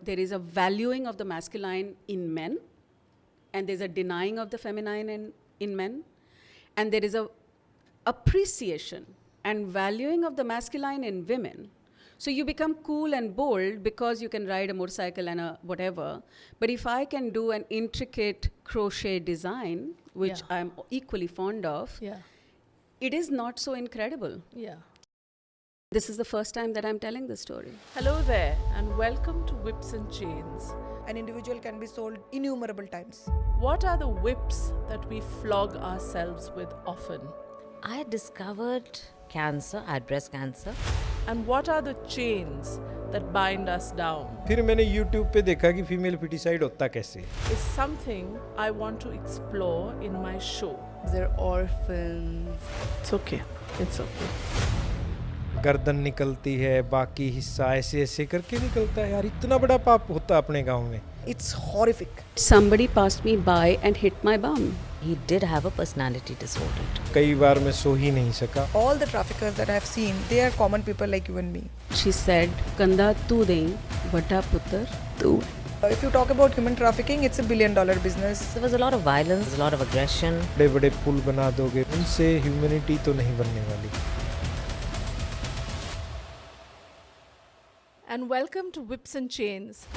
there is a valuing of the masculine in men, and there's a denying of the feminine in men, and there is a appreciation and valuing of the masculine in women. So you become cool and bold because you can ride a motorcycle and a whatever. But if I can do an intricate crochet design, which I'm equally fond of, it is not so incredible. Yeah. This is the first time that I'm telling this story. Hello there, and welcome to Whips and Chains. An individual can be sold innumerable times. What are the whips that we flog ourselves with often? I discovered cancer, I had breast cancer. And what are the chains that bind us down? फिर मैंने YouTube पे देखा कि female foeticide होता कैसे Is something I want to explore in my show. They're orphans. It's okay. It's okay. गर्दन निकलती है बाकी हिस्सा ऐसे ऐसे करके निकलता है यार इतना बड़ा पाप होता अपने गांव में It's horrific. Somebody passed me by and hit my bum. He did have a personality disorder. कई बार मैं सो ही नहीं सका All the traffickers that I have seen, they are common people like you and me. She said, Kanda tu dein, vada putar tu. If you talk about human trafficking, it's $1 billion business. There was a lot of violence, a lot of aggression. बड़े बड़े पुल बना दोगे उनसे humanity तो नहीं बनने वाली And welcome to Whips and Chains.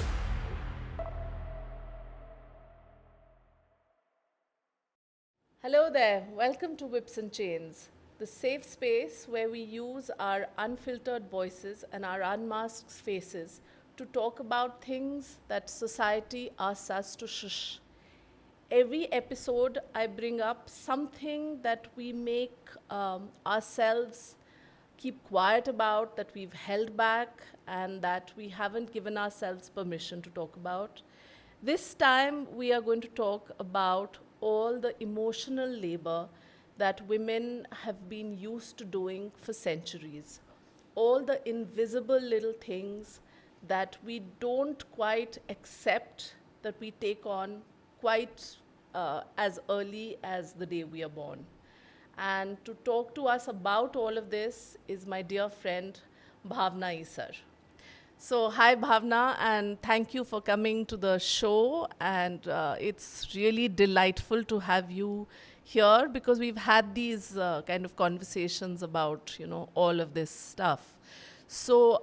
Hello there, welcome to Whips and Chains, the safe space where we use our unfiltered voices and our unmasked faces to talk about things that society asks us to shush. Every episode, I bring up something that we make ourselves keep quiet about, that we've held back, and that we haven't given ourselves permission to talk about. This time, we are going to talk about all the emotional labor that women have been used to doing for centuries. All the invisible little things that we don't quite accept, that we take on quite as early as the day we are born. And to talk to us about all of this is my dear friend, Bhavana Issar. So, hi Bhavana, and thank you for coming to the show. And it's really delightful to have you here because we've had these kind of conversations about, all of this stuff. So,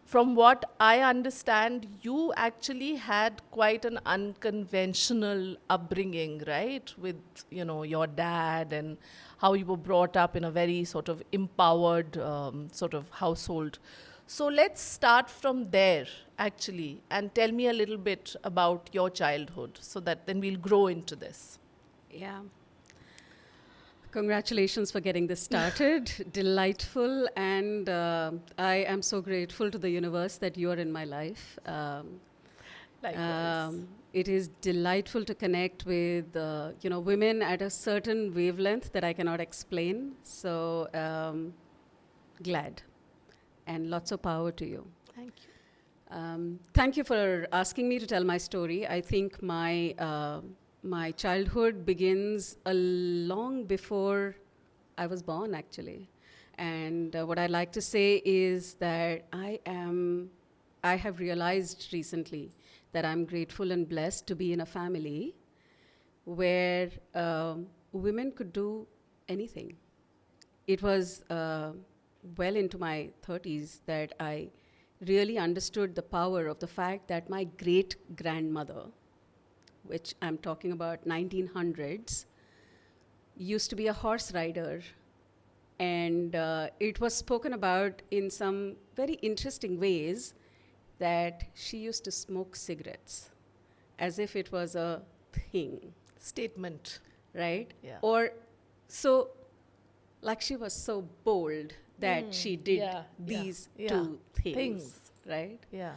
from what I understand, you actually had quite an unconventional upbringing, right? With, your dad and how you were brought up in a very sort of empowered sort of household. So let's start from there, actually, and tell me a little bit about your childhood so that then we'll grow into this. Yeah. Congratulations for getting this started. Delightful, and I am so grateful to the universe that you are in my life. Likewise. It is delightful to connect with women at a certain wavelength that I cannot explain. So glad, and lots of power to you. Thank you. Thank you for asking me to tell my story. I think my childhood begins long before I was born, actually. And what I like to say is that I have realized recently that I'm grateful and blessed to be in a family where women could do anything. It was well into my 30s that I really understood the power of the fact that my great-grandmother, which I'm talking about 1900s, used to be a horse rider. And it was spoken about in some very interesting ways that she used to smoke cigarettes as if it was a thing. Statement. Right? Yeah. Or so, like she was so bold that she did these two things. Right? Yeah.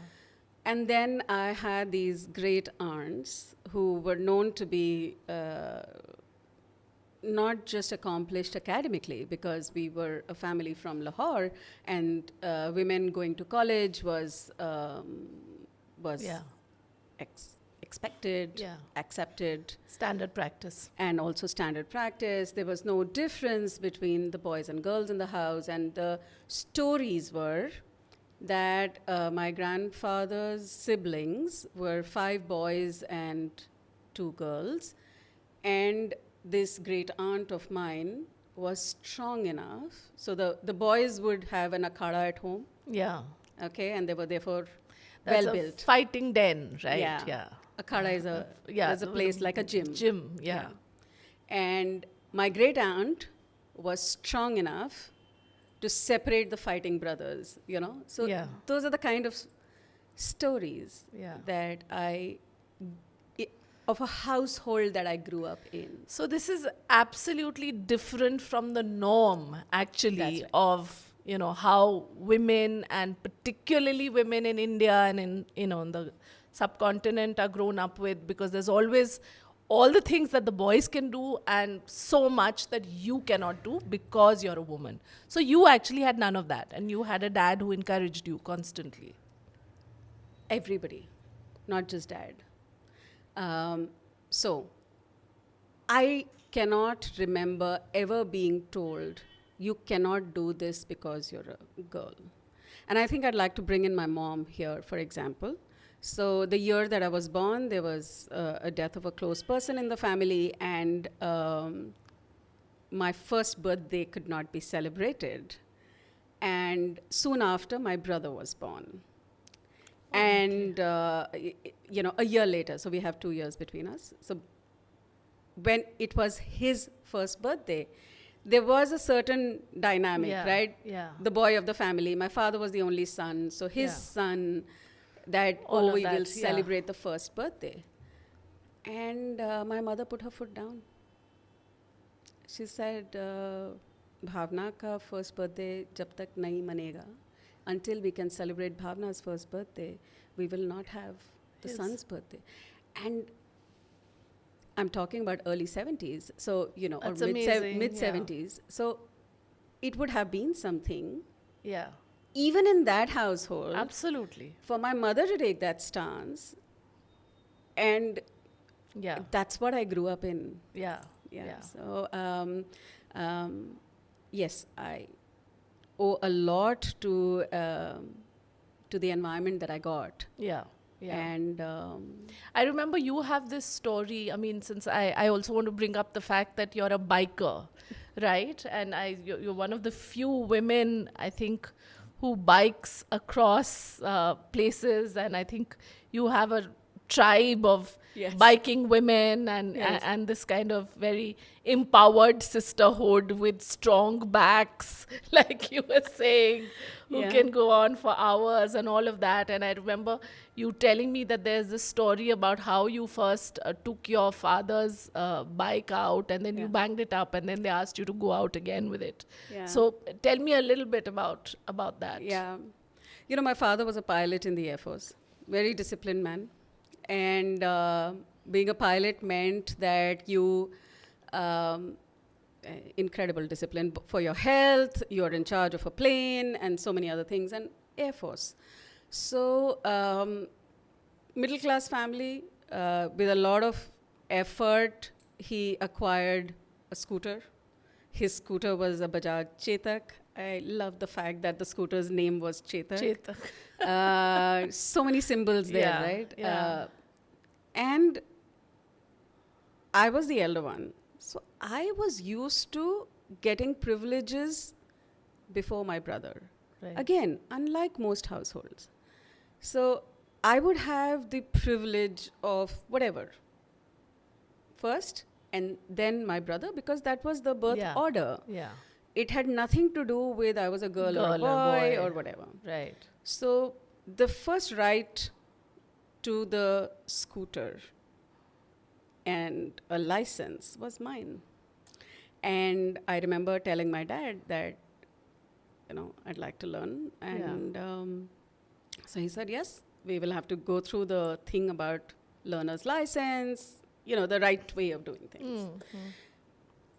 And then I had these great aunts who were known to be not just accomplished academically, because we were a family from Lahore, and women going to college was expected, accepted. Standard practice. And also standard practice. There was no difference between the boys and girls in the house, and the stories were, that my grandfather's siblings were 5 boys and 2 girls, and this great aunt of mine was strong enough. So the boys would have an akhada at home, Yeah. okay, and they were therefore That's well a built. fighting den, right? Yeah. Yeah. Akhada is a Yeah. is a place like a gym. Gym, yeah. And my great aunt was strong enough to separate the fighting brothers, you know. So Yeah. those are the kind of stories Yeah. that of a household that I grew up in. So this is absolutely different from the norm, actually, That's right. of how women, and particularly women in India and in the subcontinent, are grown up with, because there's always all the things that the boys can do and so much that you cannot do because you're a woman. So you actually had none of that, and you had a dad who encouraged you constantly. Everybody, not just dad. So I cannot remember ever being told, you cannot do this because you're a girl. And I think I'd like to bring in my mom here, for example. So the year that I was born, there was a death of a close person in the family, and my first birthday could not be celebrated. And soon after, my brother was born. And, a year later, so we have 2 years between us. So when it was his first birthday, there was a certain dynamic, Yeah, right? yeah. The boy of the family. My father was the only son. So his Yeah. son, that, All of we that, will yeah. celebrate the first birthday. And my mother put her foot down. She said, Bhavna ka first birthday jab tak nahi manega, until we can celebrate Bhavna's first birthday, we will not have the His. son's birthday. And I'm talking about early 70s, so, or That's amazing, mid yeah. 70s. So it would have been something, Yeah, even in that household, absolutely. for my mother to take that stance. And Yeah, that's what I grew up in. yeah, Yeah. yeah. So, yes, I owe a lot to the environment that I got. Yeah, yeah. And I remember you have this story. I mean, since I also want to bring up the fact that you're a biker, right? And you're one of the few women, I think, who bikes across places. And I think you have a tribe of Yes. biking women, and, Yes. and this kind of very empowered sisterhood with strong backs, like you were saying, who Yeah. can go on for hours and all of that. And I remember you telling me that there's this story about how you first took your father's bike out, and then you Yeah. banged it up, and then they asked you to go out again with it. Yeah. So tell me a little bit about that. yeah, my father was a pilot in the Air Force, very disciplined man. And being a pilot meant that you, incredible discipline for your health, you're in charge of a plane, and so many other things, and Air Force. So, middle class family, with a lot of effort, he acquired a scooter. His scooter was a Bajaj Chetak. I love the fact that the scooter's name was Chetak. Chetak. So many symbols there, Yeah, right? yeah. And I was the elder one. So I was used to getting privileges before my brother. Right. Again, unlike most households. So I would have the privilege of whatever first, and then my brother, because that was the birth Yeah. order. Yeah. It had nothing to do with I was a girl or a boy or whatever. Right. So the first right to the scooter and a license was mine. And I remember telling my dad that, I'd like to learn. And so he said, yes, we will have to go through the thing about learner's license, the right way of doing things.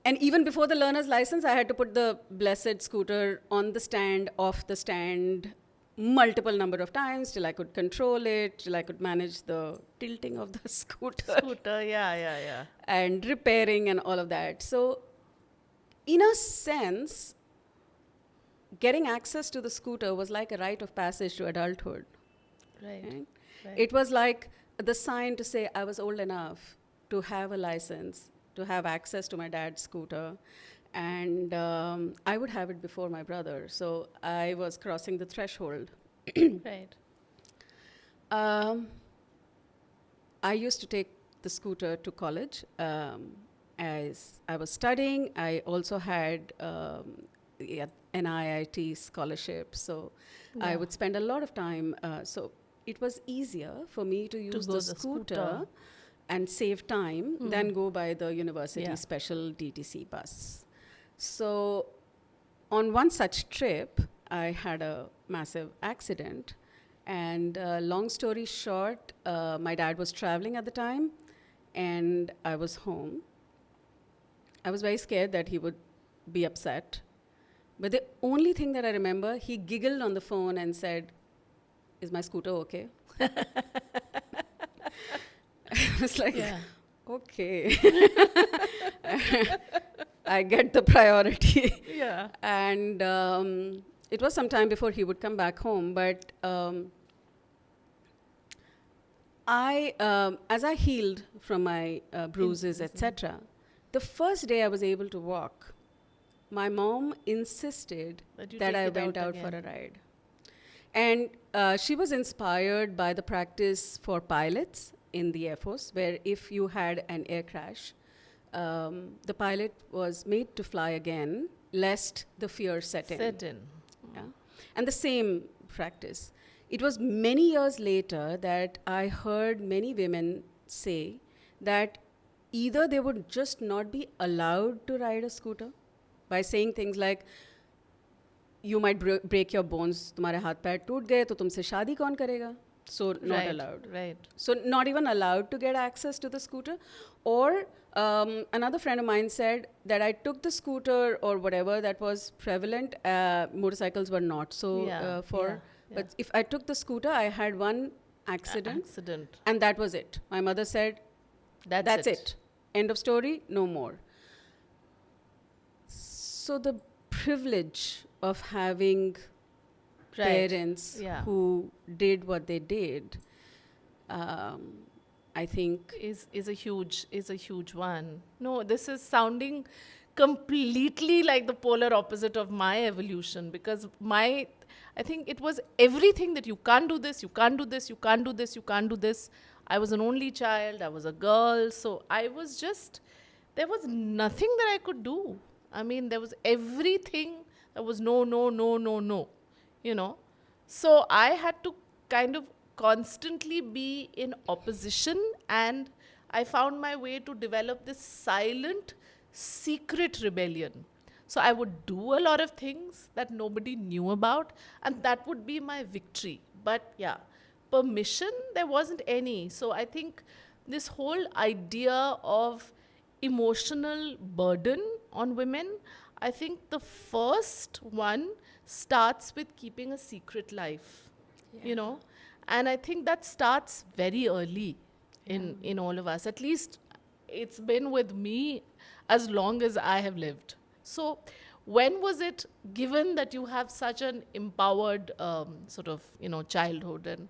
And even before the learner's license, I had to put the blessed scooter on the stand, off the stand, multiple number of times till I could control it, till I could manage the tilting of the scooter Yeah. and repairing and all of that. So, in a sense, getting access to the scooter was like a rite of passage to adulthood. Right. Right? Right. It was like the sign to say I was old enough to have a license, to have access to my dad's scooter. And I would have it before my brother. So I was crossing the threshold. Right. I used to take the scooter to college. As I was studying, I also had an IIT scholarship. So I would spend a lot of time. So it was easier for me to use go the the scooter scooter. and save time than go by the university Yeah. special DTC bus. So on one such trip, I had a massive accident. And long story short, my dad was traveling at the time, and I was home. I was very scared that he would be upset. But the only thing that I remember, he giggled on the phone and said, "Is my scooter okay?" I was like, Yeah. okay. I get the priority. Yeah. And it was some time before he would come back home. But as I healed from my bruises, etc., the first day I was able to walk, my mom insisted That you that take I it went out out for a again. ride. And she was inspired by the practice for pilots in the Air Force, where if you had an air crash, the pilot was made to fly again, lest the fear set in. Set in. Yeah. And the same practice. It was many years later that I heard many women say that either they would just not be allowed to ride a scooter by saying things like, you might break your bones, तुम्हारे हाथ पैर टूट गए तो तुमसे शादी कौन करेगा? So not Right. allowed. Right. So not even allowed to get access to the scooter. Or another friend of mine said that I took the scooter or whatever that was prevalent. Motorcycles were not. So Yeah, yeah. but if I took the scooter, I had one accident, Accident. and that was it. My mother said, "That's it. End of story. No more." So the privilege of having Right. parents Yeah. who did what they did, I think is a huge one. No, this is sounding completely like the polar opposite of my evolution, because I think it was everything that you can't do this, you can't do this, you can't do this, you can't do this. I was an only child, I was a girl, so I was just, there was nothing that I could do. I mean, there was everything that was no, no, no, no, no, you know. So I had to kind of constantly be in opposition, and I found my way to develop this silent, secret rebellion. So I would do a lot of things that nobody knew about, and that would be my victory. But yeah, permission, there wasn't any. So I think this whole idea of emotional burden on women, I think the first one starts with keeping a secret life, you know. And I think that starts very early in all of us. At least it's been with me as long as I have lived. So when was it, given that you have such an empowered sort of, you know, childhood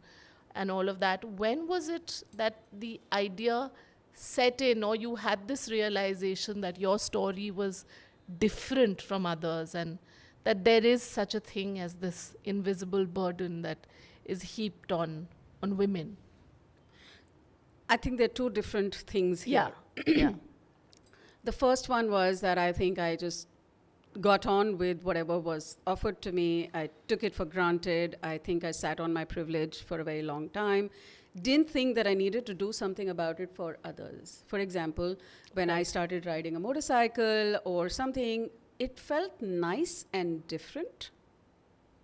and all of that, when was it that the idea set in, or you had this realization that your story was different from others, and that there is such a thing as this invisible burden that is heaped on women? I think there are two different things here. Yeah. The first one was that I think I just got on with whatever was offered to me. I took it for granted. I think I sat on my privilege for a very long time. Didn't think that I needed to do something about it for others. For example, when I started riding a motorcycle or something, it felt nice and different.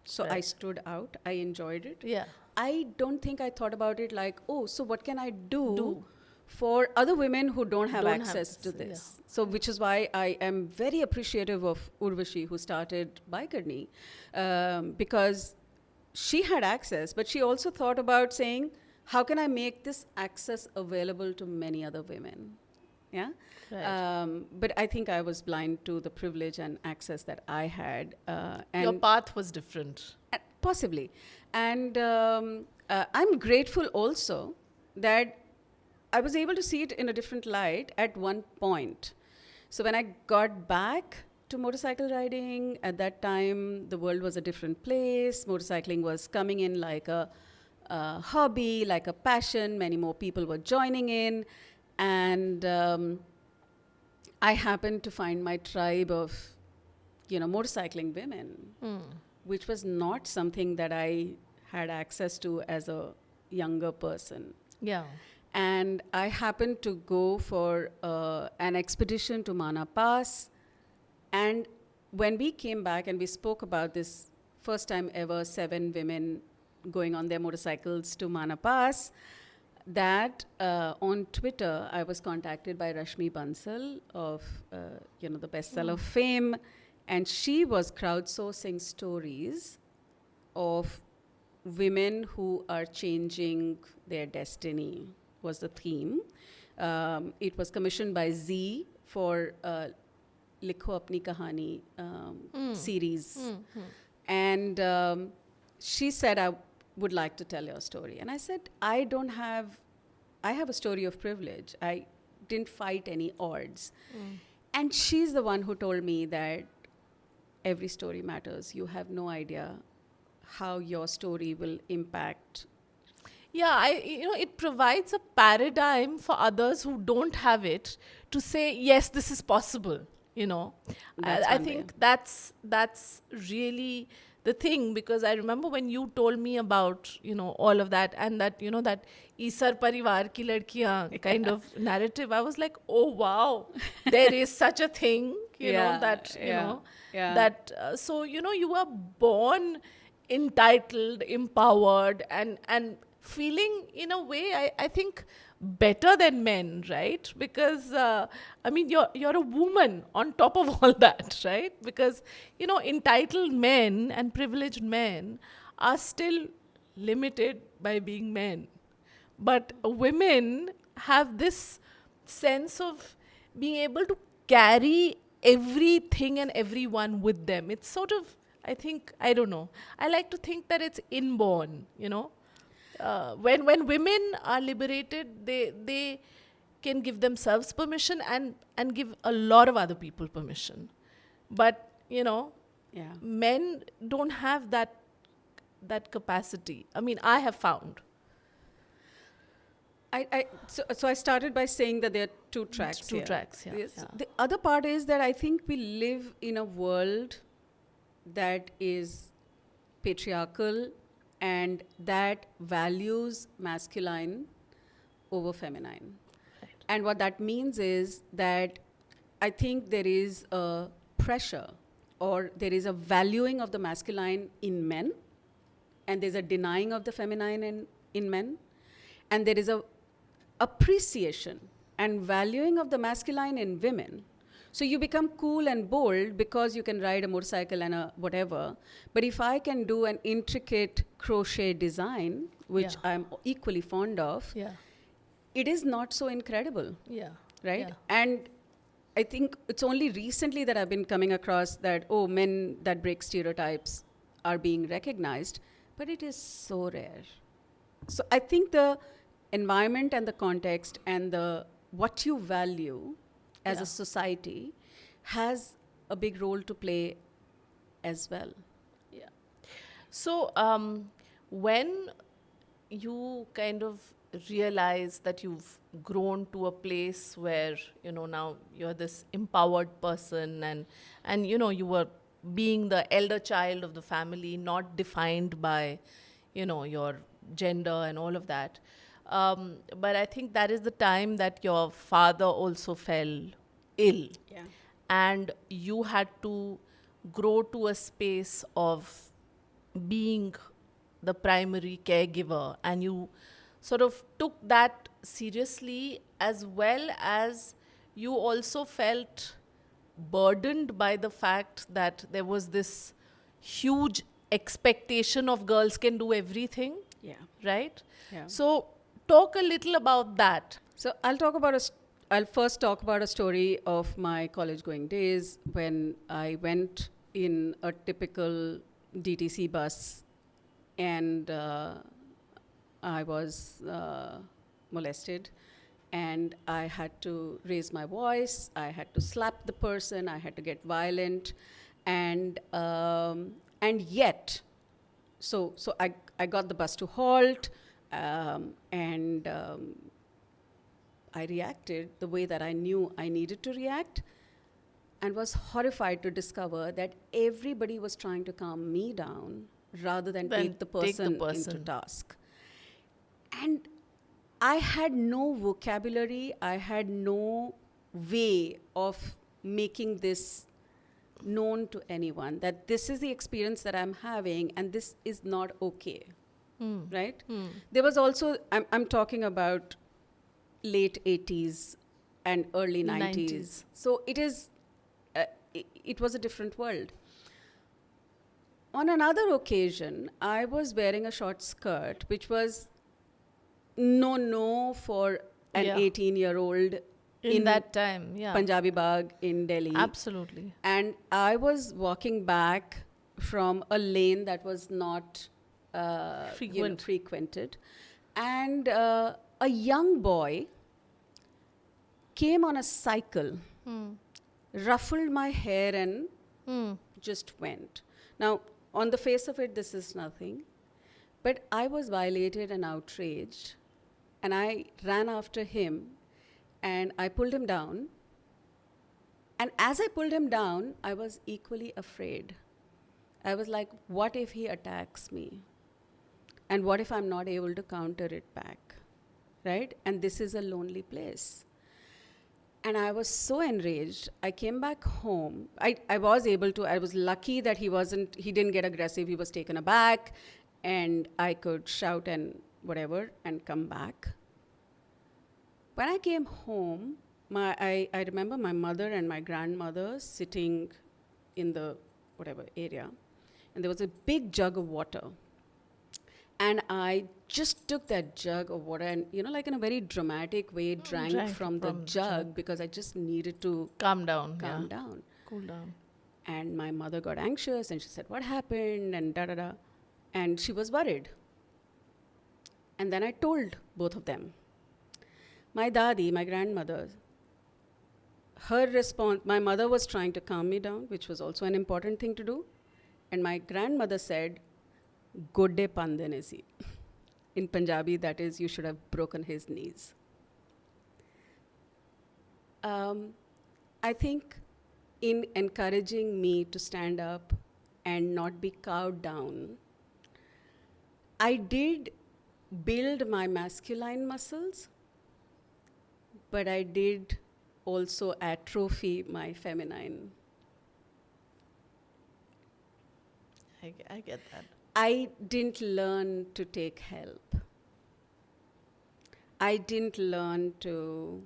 So I Right. stood out. I enjoyed it. Yeah. I don't think I thought about it like, oh, so what can I do for other women who don't have access to this? So which is why I am very appreciative of Urvashi, who started Bikerni, because she had access, but she also thought about saying, how can I make this access available to many other women? Yeah. Right. But I think I was blind to the privilege and access that I had. Your path was different. Possibly. And I'm grateful also that I was able to see it in a different light at one point. So when I got back to motorcycle riding, at that time, the world was a different place. Motorcycling was coming in like a hobby, like a passion. Many more people were joining in. And I happened to find my tribe of, motorcycling women, which was not something that I had access to as a younger person. Yeah. And I happened to go for an expedition to Mana Pass. And when we came back and we spoke about this first time ever, 7 women going on their motorcycles to Mana Pass, that on Twitter, I was contacted by Rashmi Bansal of, the bestseller fame. And she was crowdsourcing stories of women who are changing their destiny, was the theme. It was commissioned by Z for Likho Apni Kahani series. And she said, I would like to tell your story. And I said, I have a story of privilege. I didn't fight any odds. And she's the one who told me that every story matters. You have no idea how your story will impact. Yeah, it provides a paradigm for others who don't have it to say, yes, this is possible. That's I one think way. that's really the thing, because I remember when you told me about, all of that, and that, that Issar Parivar ki ladkiyan kind of narrative, I was like, oh, wow, there is such a thing, so, you are born entitled, empowered, and feeling in a way, I think, better than men, right? Because you're a woman on top of all that, right? Because entitled men and privileged men are still limited by being men, but women have this sense of being able to carry everything and everyone with them. It's sort of, I don't know, I like to think that it's inborn. When women are liberated, they can give themselves permission and give a lot of other people permission. But, men don't have that capacity. I have found. So I started by saying that there are 2 tracks Two here. tracks, yeah. Yes. Yeah. The other part is that I think we live in a world that is patriarchal and that values masculine over feminine. Right. And what that means is that I think there is a pressure or there is a valuing of the masculine in men, and there's a denying of the feminine in men, and there is a appreciation and valuing of the masculine in women. So you become cool and bold because you can ride a motorcycle and a whatever. But if I can do an intricate crochet design, which I'm equally fond of, it is not so incredible, right? Yeah. And I think it's only recently that I've been coming across that, men that break stereotypes are being recognized, but it is so rare. So I think the environment and the context and what you value as a society has a big role to play as well. Yeah. So when you kind of realize that you've grown to a place where, now you're this empowered person and you were being the elder child of the family, not defined by, your gender and all of that. But I think that is the time that your father also fell ill. Yeah. And you had to grow to a space of being the primary caregiver, and you sort of took that seriously, as well as you also felt burdened by the fact that there was this huge expectation of girls can do everything. Yeah. Right? Yeah. So talk a little about that. So I'll talk about I'll first talk about a story of my college going days when I went in a typical DTC bus and I was molested, and I had to raise my voice, I had to slap the person, I had to get violent, and yet, so I got the bus to halt, and I reacted the way that I knew I needed to react, and was horrified to discover that everybody was trying to calm me down rather than take the person into task. And I had no vocabulary, I had no way of making this known to anyone, that this is the experience that I'm having and this is not okay. Right? There was also, I'm talking about late 80s and early 90s. So it is, it was a different world. On another occasion, I was wearing a short skirt, which was no for an 18-year-old in that time, Punjabi Bagh in Delhi. Absolutely. And I was walking back from a lane that was not frequented. And a young boy came on a cycle, ruffled my hair and just went. Now, on the face of it, this is nothing. But I was violated and outraged. And I ran after him and I pulled him down. And as I pulled him down, I was equally afraid. I was like, what if he attacks me? And what if I'm not able to counter it back? Right? And this is a lonely place. And I was so enraged. I came back home. I was able to, I was lucky that he didn't get aggressive. He was taken aback and I could shout and whatever and come back. When I came home, I remember my mother and my grandmother sitting in the whatever area, and there was a big jug of water. And I just took that jug of water and, like in a very dramatic way, drank from the jug because I just needed to calm down. Cool down. And my mother got anxious and she said, what happened? And da-da-da. And she was worried. And then I told both of them. My dadi, my grandmother, her response, my mother was trying to calm me down, which was also an important thing to do. And my grandmother said, Godde pandenesi. In Punjabi, that is, you should have broken his knees. I think in encouraging me to stand up and not be cowed down, I did build my masculine muscles, but I did also atrophy my feminine. I get that. I didn't learn to take help. I didn't learn to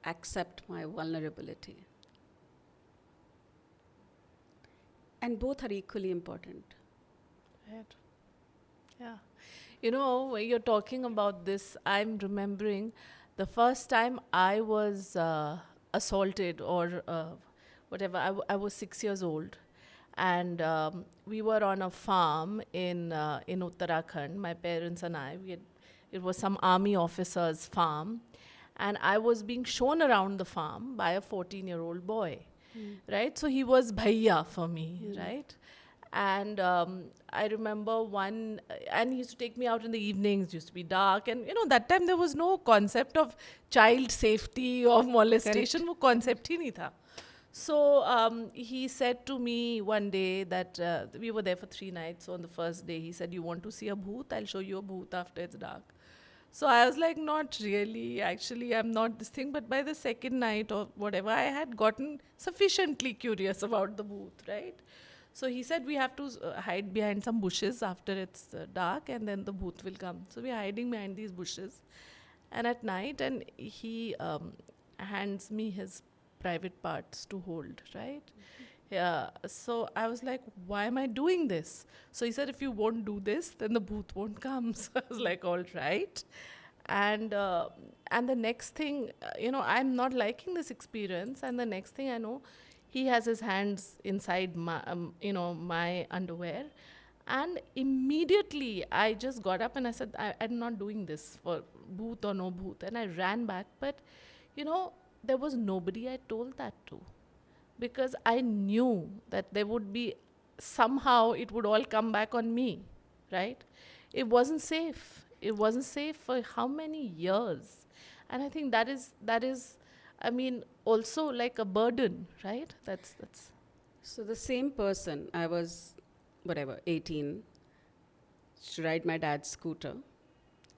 accept my vulnerability. And both are equally important. Right. Yeah. When you're talking about this, I'm remembering the first time I was assaulted or whatever. I was 6 years old. And we were on a farm in Uttarakhand, my parents and I. It was some army officer's farm. And I was being shown around the farm by a 14-year-old boy, right? So he was bhaiya for me, right? And I remember and he used to take me out in the evenings, it used to be dark. And, that time there was no concept of child safety or molestation. Wo concept hi nahi tha. So he said to me one day that we were there for 3 nights. So on the first day, he said, you want to see a bhoot? I'll show you a bhoot after it's dark. So I was like, not really. Actually, I'm not this thing. But by the second night or whatever, I had gotten sufficiently curious about the bhoot, right? So he said, we have to hide behind some bushes after it's dark and then the bhoot will come. So we're hiding behind these bushes. And at night, and he hands me his private parts to hold, right? Yeah. So I was like, why am I doing this? So he said, if you won't do this, then the bhoot won't come. So I was like, all right. And the next thing, I'm not liking this experience, and the next thing I know, he has his hands inside my underwear, and immediately I just got up and I said, I'm not doing this for bhoot or no bhoot, and I ran back. But there was nobody I told that to, because I knew that there would be, somehow it would all come back on me, right? It wasn't safe. It wasn't safe for how many years? And I think that is, I mean, also like a burden, right? That's. So the same person, I was, whatever, 18, to ride my dad's scooter.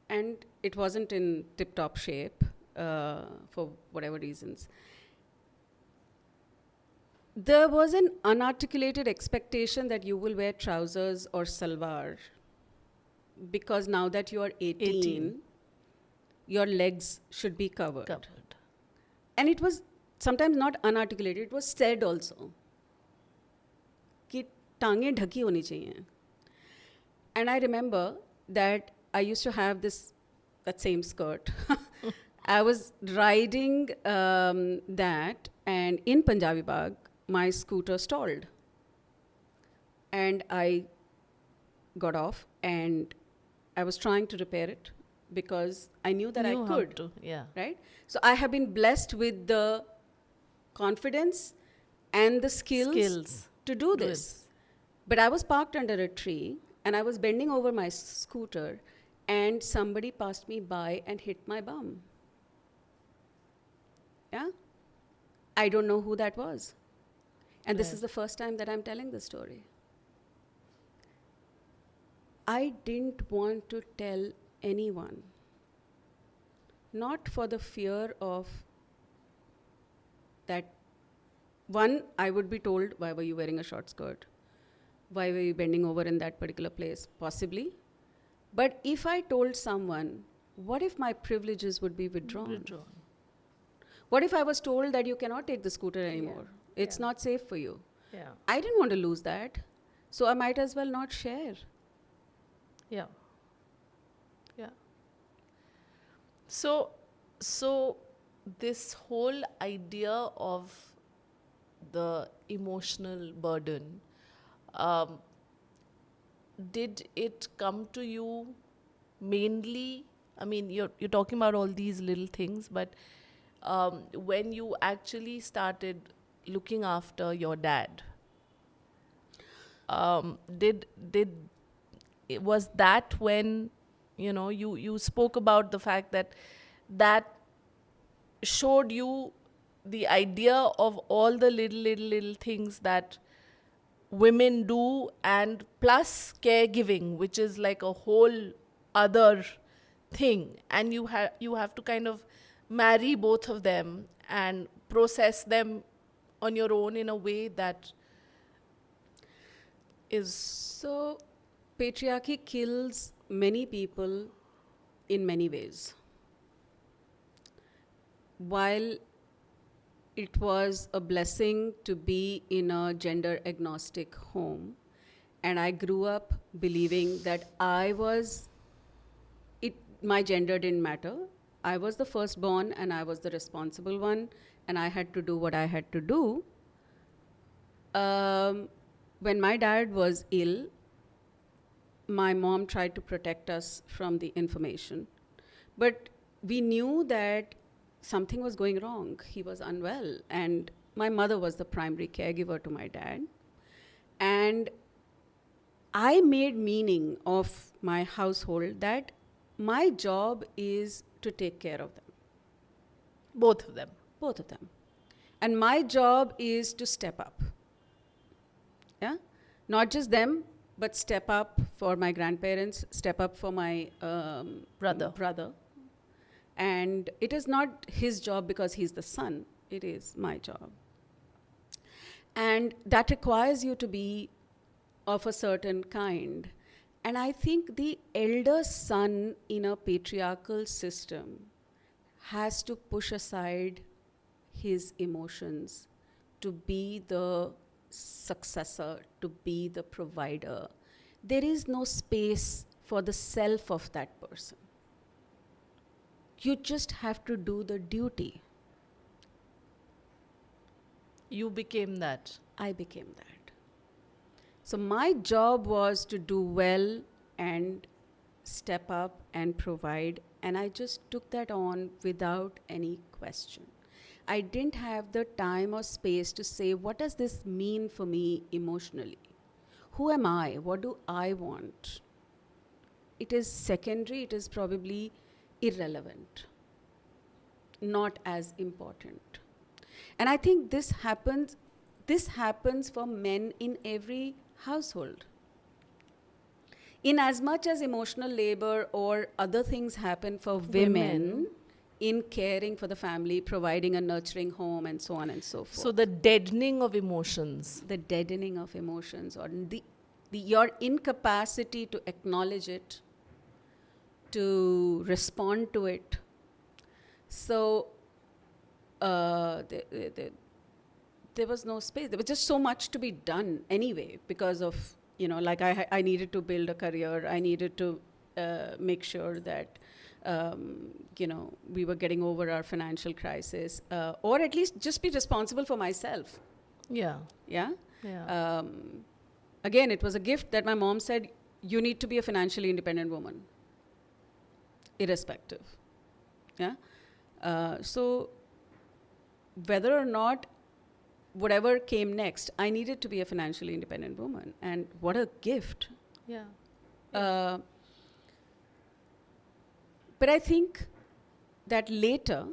And it wasn't in tip-top shape for whatever reasons. There was an unarticulated expectation that you will wear trousers or salwar, because now that you are 18, your legs should be covered. And it was sometimes not unarticulated, it was said also कि टांगे ढकी होनी चाहिए. And I remember that I used to have that same skirt. I was riding that, and in Punjabi Bagh, my scooter stalled. And I got off, and I was trying to repair it because I knew that I could. Right? So I have been blessed with the confidence and the skills to do this. But I was parked under a tree, and I was bending over my scooter, and somebody passed me by and hit my bum. Yeah? I don't know who that was. And this is the first time that I'm telling this story. I didn't want to tell anyone. Not for the fear of that. One, I would be told, why were you wearing a short skirt? Why were you bending over in that particular place? Possibly. But if I told someone, what if my privileges would be withdrawn? What if I was told that you cannot take the scooter anymore? It's not safe for you. I didn't want to lose that. So I might as well not share. Yeah. So this whole idea of the emotional burden, did it come to you mainly? I mean, you're talking about all these little things, but when you actually started looking after your dad, was that when you spoke about the fact that showed you the idea of all the little things that women do, and plus caregiving, which is like a whole other thing, and you have to kind of marry both of them and process them on your own in a way that is. So patriarchy kills many people in many ways. While it was a blessing to be in a gender agnostic home, and I grew up believing that my gender didn't matter. I was the firstborn, and I was the responsible one, and I had to do what I had to do. When my dad was ill, my mom tried to protect us from the information. But we knew that something was going wrong. He was unwell. And my mother was the primary caregiver to my dad. And I made meaning of my household that my job is to take care of them. Both of them. Both of them. And my job is to step up. Yeah? Not just them, but step up for my grandparents, step up for my brother. And it is not his job because he's the son. It is my job. And that requires you to be of a certain kind. And I think the elder son in a patriarchal system has to push aside his emotions to be the successor, to be the provider. There is no space for the self of that person. You just have to do the duty. You became that. I became that. So my job was to do well and step up and provide, and I just took that on without any question. I didn't have the time or space to say, what does this mean for me emotionally? Who am I? What do I want? It is secondary, it is probably irrelevant, not as important. And I think this happens for men in every household. In as much as emotional labor or other things happen for women in caring for the family, providing a nurturing home, and so on and so forth. So the deadening of emotions. The deadening of emotions, or your incapacity to acknowledge it, to respond to it. So there was no space. There was just so much to be done anyway, because of, like I needed to build a career. I needed to make sure that, we were getting over our financial crisis, or at least just be responsible for myself. Yeah. Yeah? Yeah. Again, it was a gift that my mom said, you need to be a financially independent woman, irrespective. Yeah? So whether or not whatever came next, I needed to be a financially independent woman. And what a gift. Yeah. But I think that later,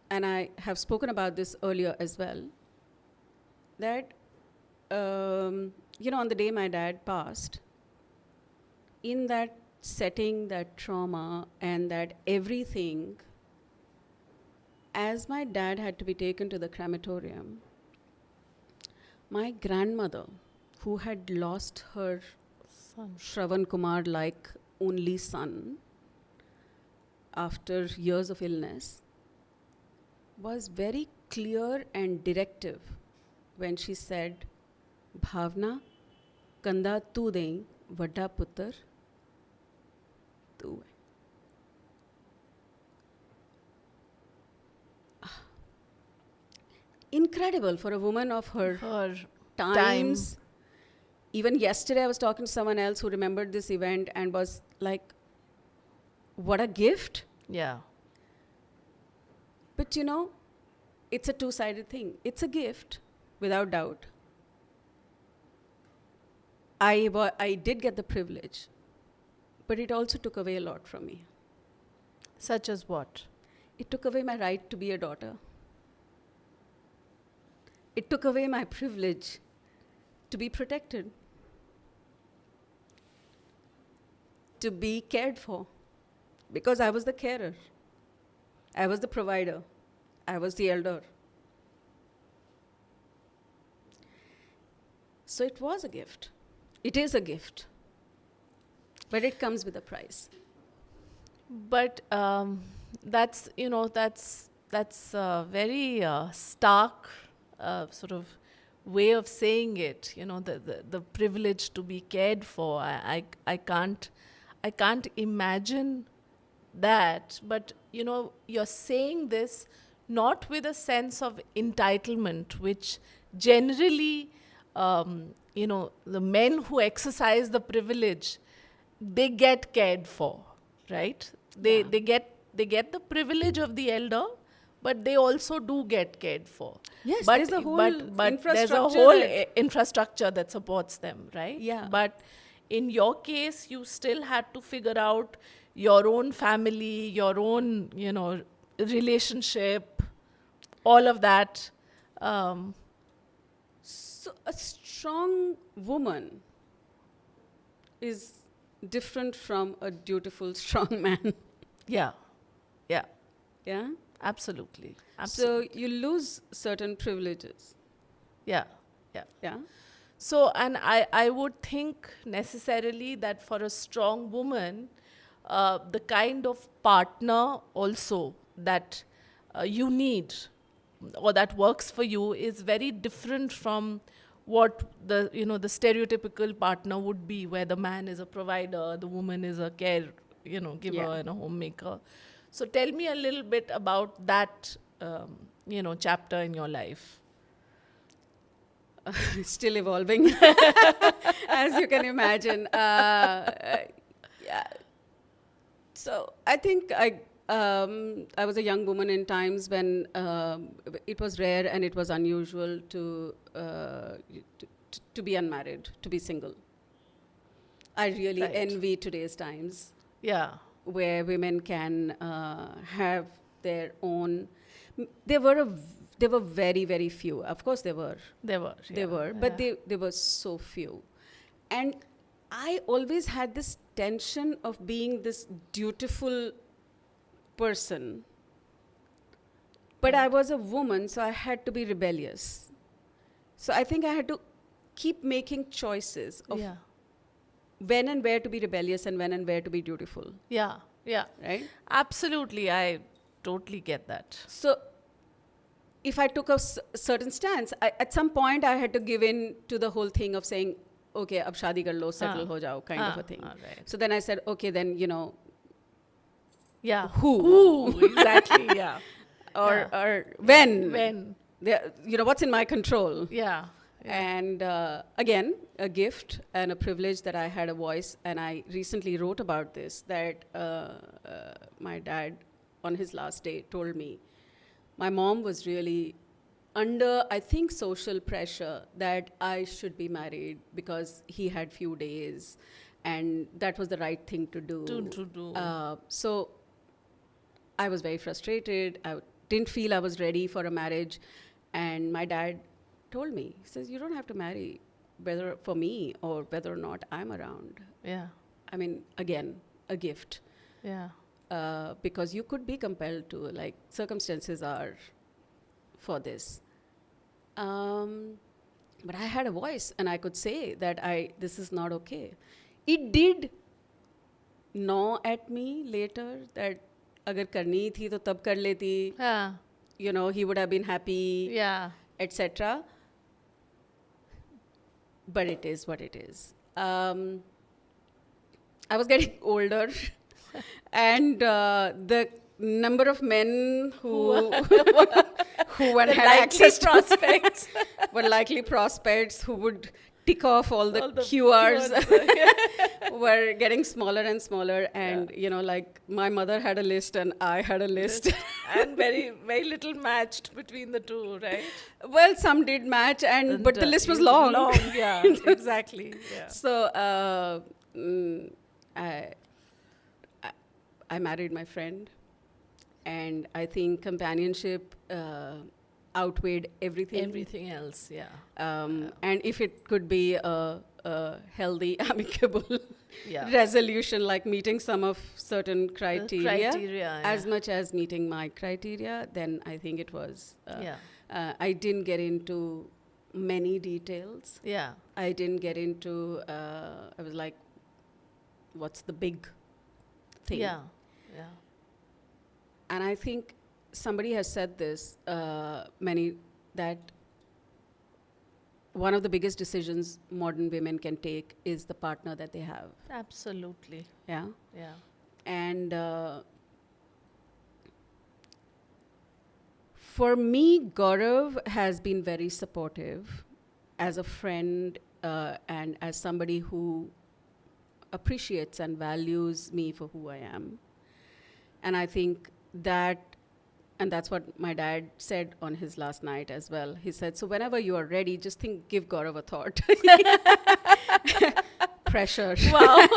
and I have spoken about this earlier as well, that, on the day my dad passed, in that setting, that trauma, and that everything, as my dad had to be taken to the crematorium, my grandmother, who had lost her Son. Shravan Kumar-like only son after years of illness, was very clear and directive when she said, Bhavna, kanda tu dein, vadda puttar tu hai. Incredible for a woman of her times. Even yesterday I was talking to someone else who remembered this event and was like, what a gift. Yeah. But it's a two-sided thing. It's a gift, without doubt. I did get the privilege, but it also took away a lot from me. Such as what? It took away my right to be a daughter. It took away my privilege to be protected, to be cared for, because I was the carer. I was the provider. I was the elder. So it was a gift. It is a gift. But it comes with a price. But that's a very stark sort of way of saying it. The privilege to be cared for. I can't imagine that. But you're saying this not with a sense of entitlement, which generally, the men who exercise the privilege, they get cared for, right? They get the privilege of the elder, but they also do get cared for. Yes, but, there's a whole but there's a infrastructure whole infrastructure that supports them, right? Yeah. But in your case, you still had to figure out your own family, your own, relationship, all of that. So a strong woman is different from a dutiful, strong man. Yeah. Yeah. Yeah? Absolutely. So you lose certain privileges. Yeah. Yeah. Yeah? So, and I would think necessarily that for a strong woman, the kind of partner also that you need or that works for you is very different from what the stereotypical partner would be, where the man is a provider, the woman is a giver Yeah. and a homemaker. So tell me a little bit about that, chapter in your life. Still evolving, as you can imagine. Yeah. So I think I was a young woman in times when it was rare and it was unusual to be unmarried, to be single. I really Right. envy today's times Yeah. where women can have their own. There were very, very few. Of course, there were. They were, but they were so few. And I always had this tension of being this dutiful person. But I was a woman, so I had to be rebellious. So I think I had to keep making choices of Yeah. when and where to be rebellious and when and where to be dutiful, Yeah. Yeah. right? Absolutely. I totally get that. So if I took a certain stance, at some point I had to give in to the whole thing of saying, okay, ab shadi kar lo, settle ho jao, kind of a thing. Right. So then I said, okay, then, Yeah. who? Exactly. Yeah. or when? When? What's in my control? Yeah. And again, a gift and a privilege that I had a voice. And I recently wrote about this, that my dad, on his last day, told me, my mom was really under, I think, social pressure that I should be married because he had few days and that was the right thing to do. To do. So I was very frustrated. I didn't feel I was ready for a marriage. And my dad told me, he says, you don't have to marry whether for me or whether or not I'm around. Yeah. I mean, again, a gift. Yeah. Because you could be compelled to, like, circumstances are for this. But I had a voice and I could say that this is not okay. It did gnaw at me later that agar karni thi to tab kar leti, Yeah. he would have been happy, Yeah. etc. But it is what it is. I was getting older and the number of men who had access to prospects. were likely prospects who would tick off all the QRs were getting smaller and smaller. And, like my mother had a list and I had a list. And very, very little matched between the two, right? Well, some did match, but the list was long. Yeah, exactly. Yeah. So I married my friend, and I think companionship outweighed everything. Everything else, yeah. And if it could be a healthy, amicable Yeah. resolution, like meeting some of certain criteria, as yeah. much as meeting my criteria, then I think it was. Yeah. I didn't get into many details. Yeah. I didn't get into, I was like, what's the big thing? Yeah. Yeah. And I think somebody has said this, that one of the biggest decisions modern women can take is the partner that they have. Absolutely. Yeah. Yeah. And for me, Gaurav has been very supportive as a friend and as somebody who appreciates and values me for who I am. And I think and that's what my dad said on his last night as well. He said, so whenever you are ready, just give Gaurav a thought. Pressure. Wow.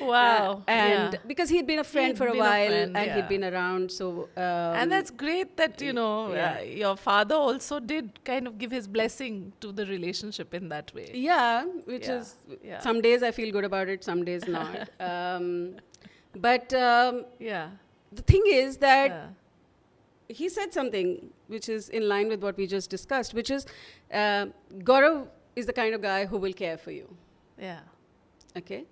Wow. And yeah. because he'd been a friend He'd for a been a while friend, and yeah. he'd been around. So and that's great that, yeah. your father also did kind of give his blessing to the relationship in that way. yeah, which Yeah, is, yeah. some days I feel good about it, some days not. But Yeah. the thing is that Yeah. he said something which is in line with what we just discussed, which is Gaurav is the kind of guy who will care for you. Yeah. Okay?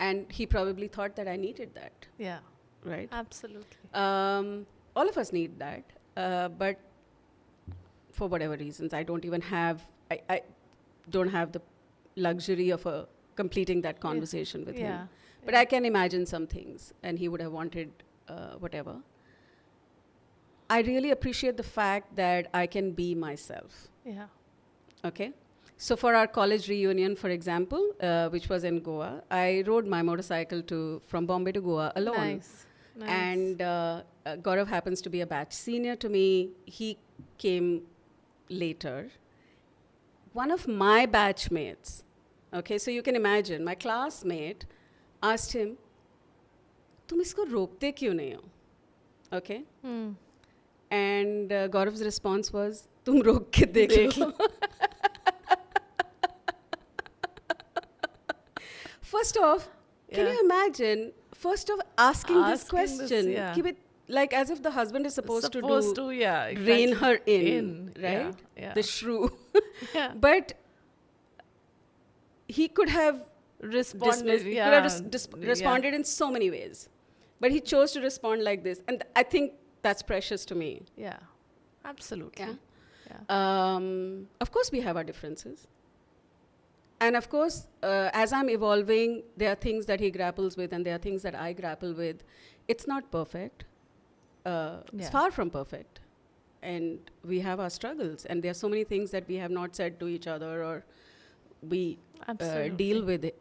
And he probably thought that I needed that, Yeah. right? Absolutely. All of us need that. But for whatever reasons, I don't even have, I don't have the luxury of completing that conversation with him. Yeah. But I can imagine some things, and he would have wanted whatever, I really appreciate the fact that I can be myself. Yeah. Okay. So for our college reunion, for example, which was in Goa, I rode my motorcycle from Bombay to Goa alone. Nice. And Gaurav happens to be a batch senior to me. He came later. One of my batchmates, okay, so you can imagine, my classmate asked him, "तुम इसको रोकते क्यों नहीं हो?" Okay. And Gaurav's response was, "तुम रोक के देख लो." First off, can you imagine? First of asking this question, keep it like as if the husband is supposed to rein her in, right? Yeah. The shrew. Yeah. But he could have Responded. he could have responded in so many ways, but he chose to respond like this, and I think that's precious to me. Yeah. Absolutely. Yeah. Yeah. Of course, we have our differences. And of course, as I'm evolving, there are things that he grapples with and there are things that I grapple with. It's not perfect. It's far from perfect. And we have our struggles. And there are so many things that we have not said to each other or we deal with it.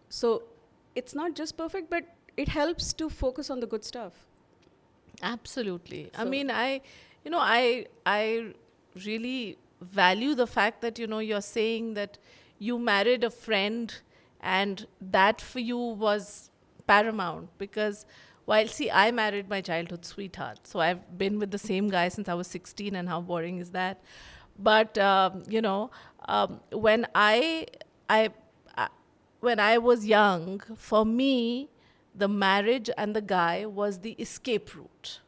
So it's not just perfect, but it helps to focus on the good stuff. Absolutely. So I mean, I really value the fact that, you're saying that you married a friend and that for you was paramount, because I married my childhood sweetheart. So I've been with the same guy since I was 16, and how boring is that? But, when I was young, for me, the marriage and the guy was the escape route,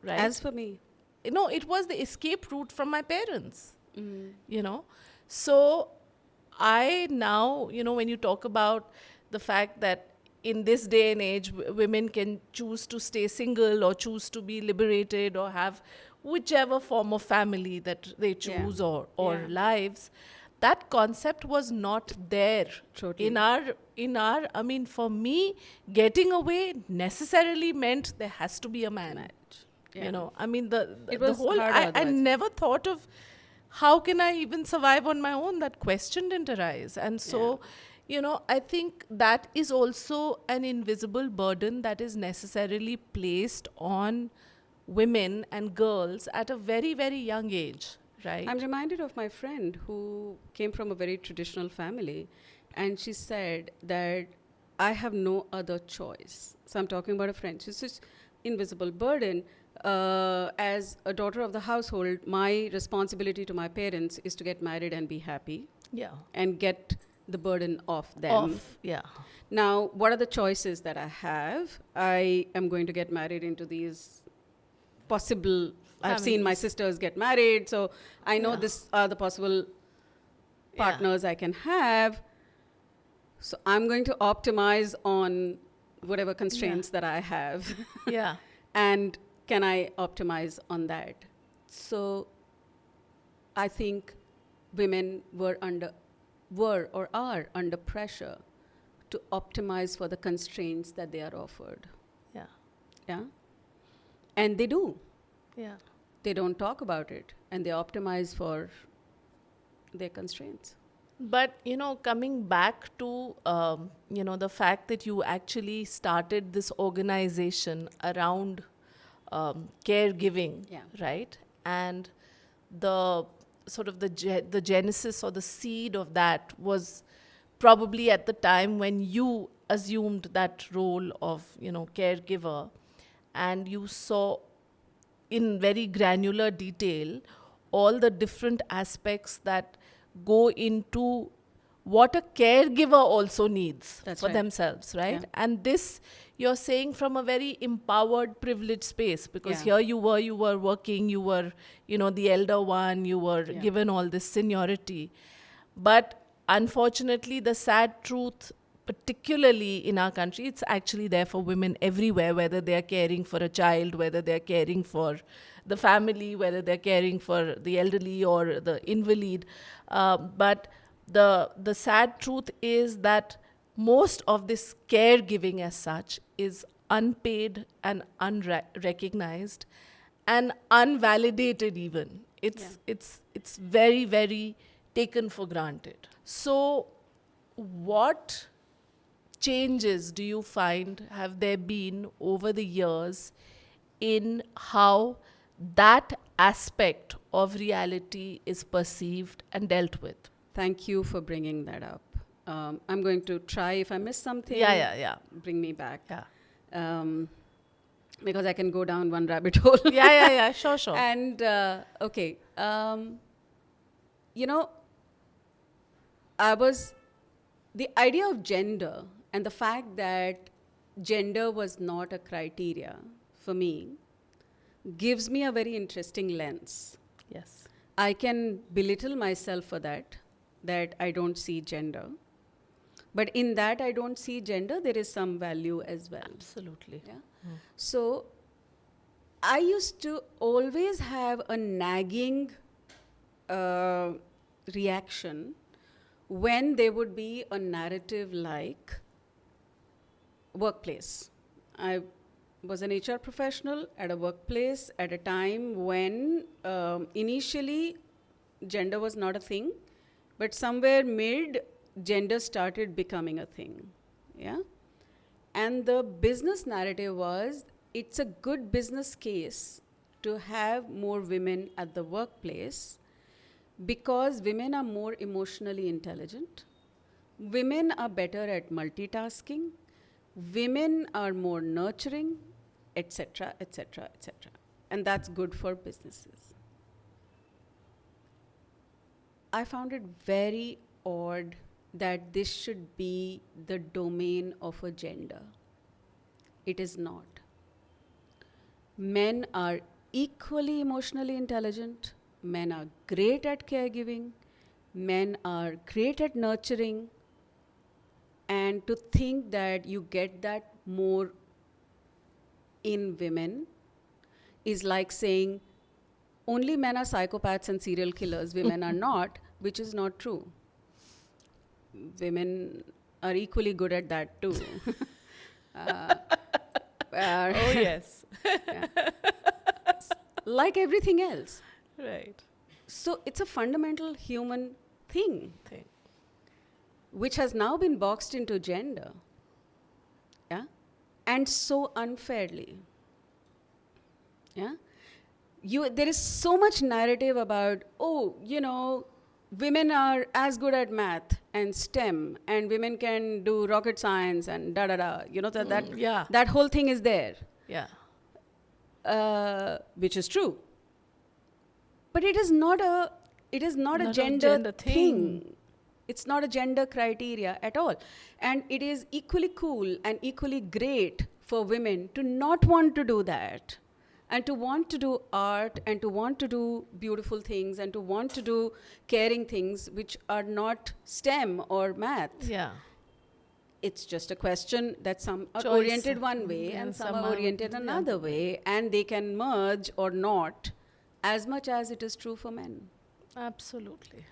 right? As for me. It was the escape route from my parents, So I now, when you talk about the fact that in this day and age, women can choose to stay single or choose to be liberated or have whichever form of family that they choose or lives, that concept was not there. Totally. In our, I mean, for me, getting away necessarily meant there has to be a man. Yeah. I mean, the was whole, hard I never thought of how can I even survive on my own. That question didn't arise. And so, I think that is also an invisible burden that is necessarily placed on women and girls at a very, very young age, right? I'm reminded of my friend who came from a very traditional family, and she said that I have no other choice. So I'm talking about a friend. She's this invisible burden. As a daughter of the household, my responsibility to my parents is to get married and be happy. Yeah. And get the burden off them. Now, what are the choices that I have? I am going to get married into these possible... I've seen my sisters get married, so I know this are the possible partners I can have. So I'm going to optimize on whatever constraints that I have. Yeah. And can I optimize on that? So I think women were or are under pressure to optimize for the constraints that they are offered. Yeah. Yeah. And they do. Yeah. They don't talk about it, and they optimize for their constraints. But, coming back to, the fact that you actually started this organization around caregiving, right? And the sort of the genesis or the seed of that was probably at the time when you assumed that role of, caregiver, and you saw in very granular detail all the different aspects that go into what a caregiver also needs for themselves, right? Yeah. And this, you're saying from a very empowered, privileged space, because here you were working, you were, the elder one, you were given all this seniority. But unfortunately, the sad truth, particularly in our country, it's actually there for women everywhere, whether they're caring for a child, whether they're caring for the family, whether they're caring for the elderly or the invalid. But the sad truth is that most of this caregiving as such is unpaid and unrecognized and unvalidated even. It's very, very taken for granted. So what changes do you find have there been over the years in how that aspect of reality is perceived and dealt with? Thank you for bringing that up. I'm going to try, if I miss something, Yeah. bring me back. Yeah. Because I can go down one rabbit hole. Yeah. Sure. And, okay. The idea of gender and the fact that gender was not a criteria for me gives me a very interesting lens. Yes. I can belittle myself for that I don't see gender. But in that I don't see gender, there is some value as well. Absolutely. Yeah. So I used to always have a nagging reaction when there would be a narrative like workplace. I was an HR professional at a workplace at a time when initially gender was not a thing, but somewhere mid, gender started becoming a thing. Yeah. And the business narrative was, it's a good business case to have more women at the workplace because women are more emotionally intelligent, women are better at multitasking, women are more nurturing, etc., etc., etc. And that's good for businesses. I found it very odd that this should be the domain of a gender. It is not. Men are equally emotionally intelligent. Men are great at caregiving. Men are great at nurturing. And to think that you get that more in women is like saying only men are psychopaths and serial killers, women are not, which is not true. Women are equally good at that too. Oh, yes. Like everything else. Right. So it's a fundamental human thing, which has now been boxed into gender. Yeah? And so unfairly. Yeah? There is so much narrative about, women are as good at math and STEM, and women can do rocket science and da-da-da. That whole thing is there. Yeah. Which is true. But it is not a gender thing. It's not a gender criteria at all. And it is equally cool and equally great for women to not want to do that, and to want to do art, and to want to do beautiful things, and to want to do caring things which are not STEM or math. Yeah. It's just a question that some are Choice. Oriented one way and some are oriented another way, and they can merge or not as much as it is true for men. Absolutely.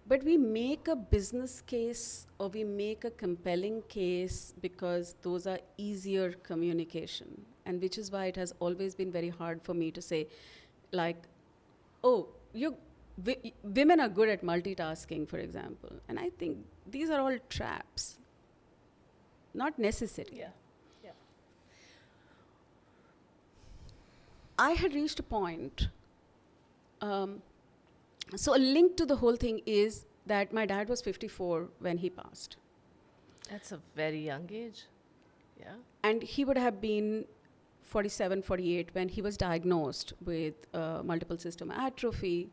But we make a business case or we make a compelling case because those are easier communication. And which is why it has always been very hard for me to say, like, women are good at multitasking, for example. And I think these are all traps, not necessary. Yeah. I had reached a point. So a link to the whole thing is that my dad was 54 when he passed. That's a very young age. Yeah. And he would have been 47, 48 when he was diagnosed with multiple system atrophy.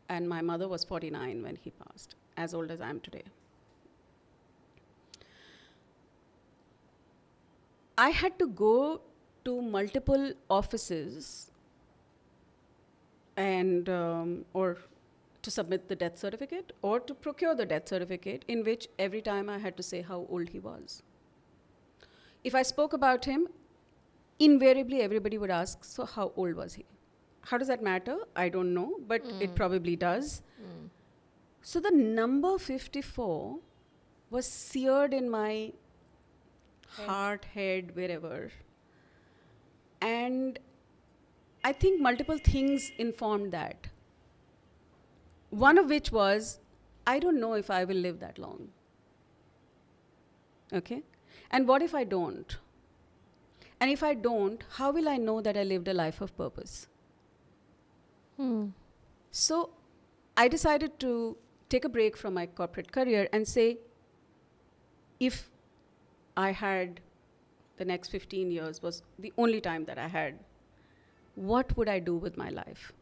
And my mother was 49 when he passed, as old as I am today. I had to go to multiple offices and or to submit the death certificate or to procure the death certificate, in which every time I had to say how old he was. If I spoke about him, invariably everybody would ask, so how old was he? How does that matter? I don't know, but it probably does. So the number 54 was seared in my heart, head, wherever. And I think multiple things informed that. One of which was, I don't know if I will live that long. Okay? And what if I don't? And if I don't, how will I know that I lived a life of purpose? So I decided to take a break from my corporate career and say, if I had the next 15 years was the only time that I had, what would I do with my life?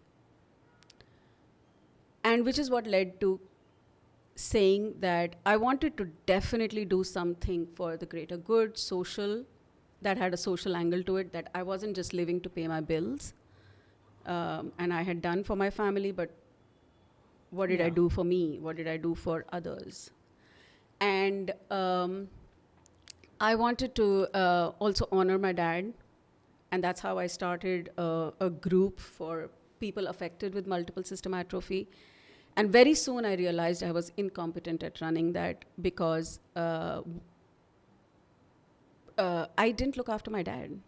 And which is what led to saying that I wanted to definitely do something for the greater good, social, that had a social angle to it, that I wasn't just living to pay my bills. And I had done for my family, but what did I do for me? What did I do for others? And I wanted to also honor my dad. And that's how I started a group for people affected with multiple system atrophy. And very soon I realized I was incompetent at running that because I didn't look after my dad.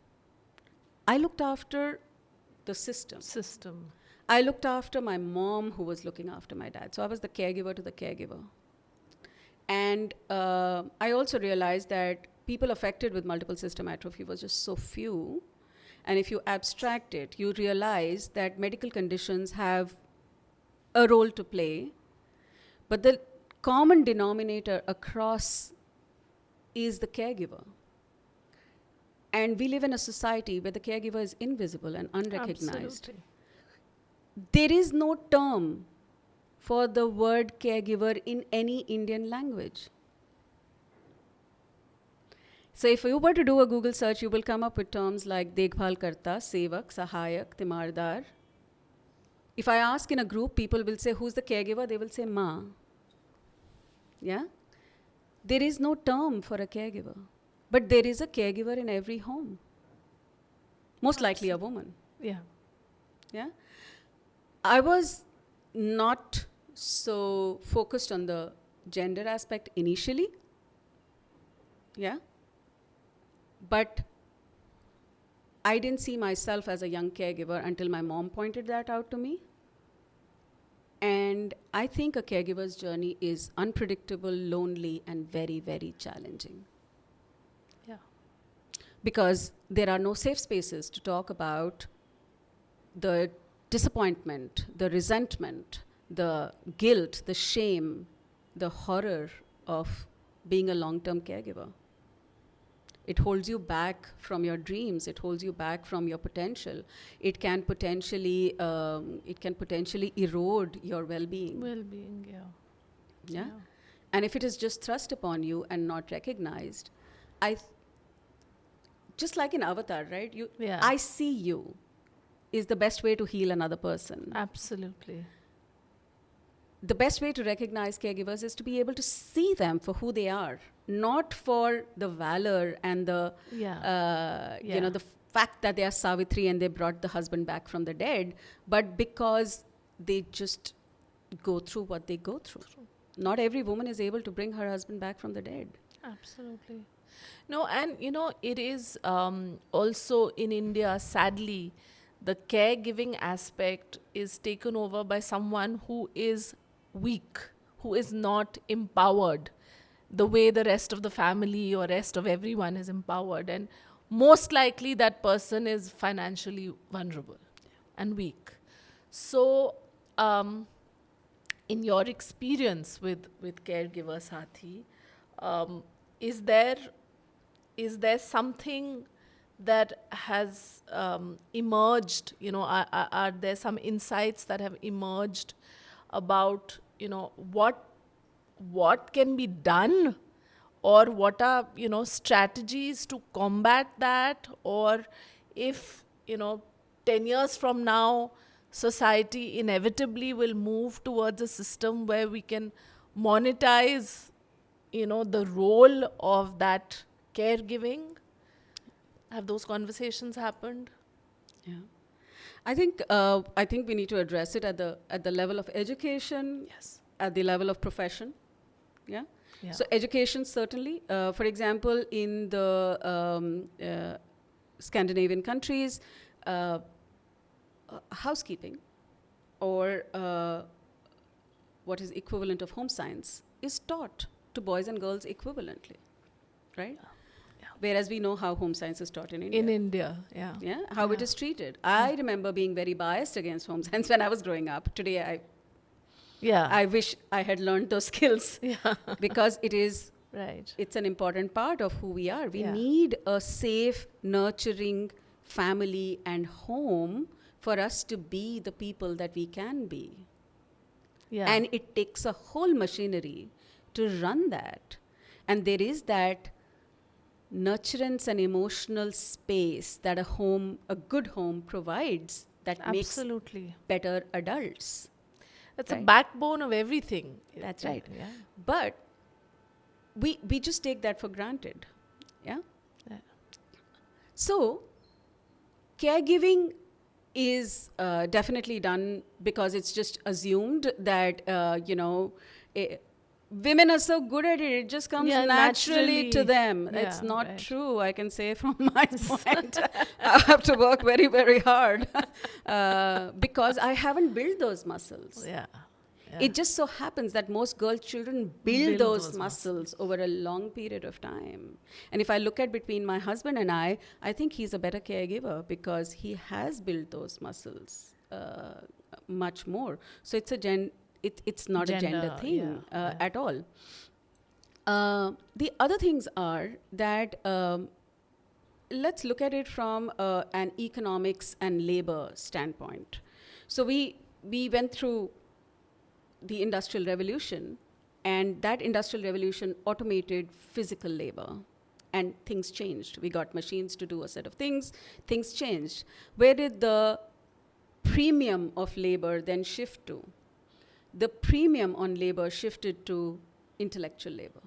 I looked after the system. I looked after my mom who was looking after my dad. So I was the caregiver to the caregiver. And I also realized that people affected with multiple system atrophy was just so few. And if you abstract it, you realize that medical conditions have a role to play. But the common denominator across is the caregiver. And we live in a society where the caregiver is invisible and unrecognized. Absolutely. There is no term for the word caregiver in any Indian language. So if you were to do a Google search, you will come up with terms like Dekhbhal Karta, Sevak, Sahayak, Timardar. If I ask in a group, people will say, who's the caregiver? They will say, Ma. Yeah? There is no term for a caregiver. But there is a caregiver in every home. Most likely a woman. Yeah. Yeah? I was not so focused on the gender aspect initially. Yeah? But I didn't see myself as a young caregiver until my mom pointed that out to me. And I think a caregiver's journey is unpredictable, lonely, and very, very challenging. Yeah. Because there are no safe spaces to talk about the disappointment, the resentment, the guilt, the shame, the horror of being a long-term caregiver. It holds you back from your dreams. It holds you back from your potential. It can potentially erode your well-being. Well-being, yeah. Yeah? And if it is just thrust upon you and not recognized, just like in Avatar, right? I see you is the best way to heal another person. Absolutely. The best way to recognize caregivers is to be able to see them for who they are, not for the valor and the, the fact that they are Savitri and they brought the husband back from the dead, but because they just go through what they go through. Not every woman is able to bring her husband back from the dead. Absolutely. No, and it is also in India, sadly, the caregiving aspect is taken over by someone who is weak, who is not empowered the way the rest of the family or rest of everyone is empowered. And most likely that person is financially vulnerable and weak. So, in your experience with Caregiver Saathi, is there something that has emerged? Are there some insights that have emerged about what can be done, or what are strategies to combat that? Or if 10 years from now society inevitably will move towards a system where we can monetize the role of that caregiving. Have those conversations happened? Yeah, I think we need to address it at the level of education. Yes. At the level of profession. Yeah, Yeah. So education, certainly. For example, in the Scandinavian countries, housekeeping or what is equivalent of home science is taught to boys and girls equivalently, right? Yeah. Whereas we know how home science is taught in India. In India, yeah. Yeah, how it is treated. I remember being very biased against home science when I was growing up. Today, Yeah. I wish I had learned those skills Yeah. because Right. it's an important part of who we are. We Yeah. need a safe, nurturing family and home for us to be the people that we can be. Yeah. And it takes a whole machinery to run that. And there is that nurturance and emotional space that a good home provides that Absolutely. makes better adults. That's a Right. backbone of everything. That's right. Yeah. But we just take that for granted. Yeah. Yeah. So caregiving is definitely done because it's just assumed that women are so good at it. It just comes Yeah, naturally to naturally. them. Yeah, It's not right. true. I can say from my point. I have to work very, very hard because I haven't built those muscles. Yeah. It just so happens that most girl children build Build those those muscles over a long period of time. And if I look at between my husband and I think he's a better caregiver because he has built those muscles much more. So it's it's not a gender Gender, thing yeah. at all. The other things are that let's look at it from an economics and labor standpoint. So we went through the Industrial Revolution, and that Industrial Revolution automated physical labor, and things changed. We got machines to do a set of things. Things changed. Where did the premium of labor then shift to? The premium on labor shifted to intellectual labor,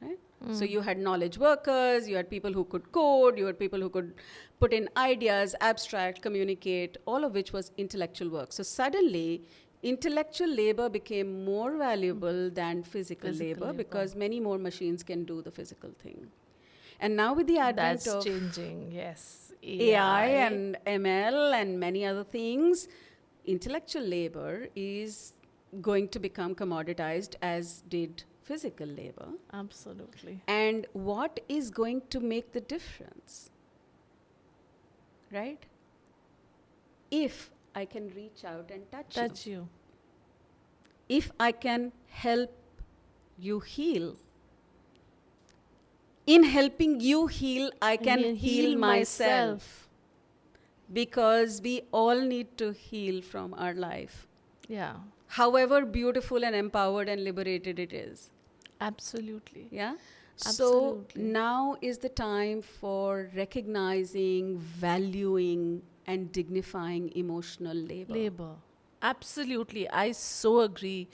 right? So you had knowledge workers, you had people who could code, you had people who could put in ideas, abstract, communicate, all of which was intellectual work. So suddenly, intellectual labor became more valuable than physical labor because many more machines can do the physical thing. And now with the advent That's of changing, yes. AI and ML and many other things, intellectual labor is going to become commoditized as did physical labor. Absolutely. And what is going to make the difference? Right? If I can reach out and touch you. You. If I can help you heal. In helping you heal, I can heal myself. Because we all need to heal from our life. Yeah. However beautiful and empowered and liberated it is. Absolutely. Yeah? Absolutely. So now is the time for recognizing, valuing, and dignifying emotional labor. Absolutely. I so agree.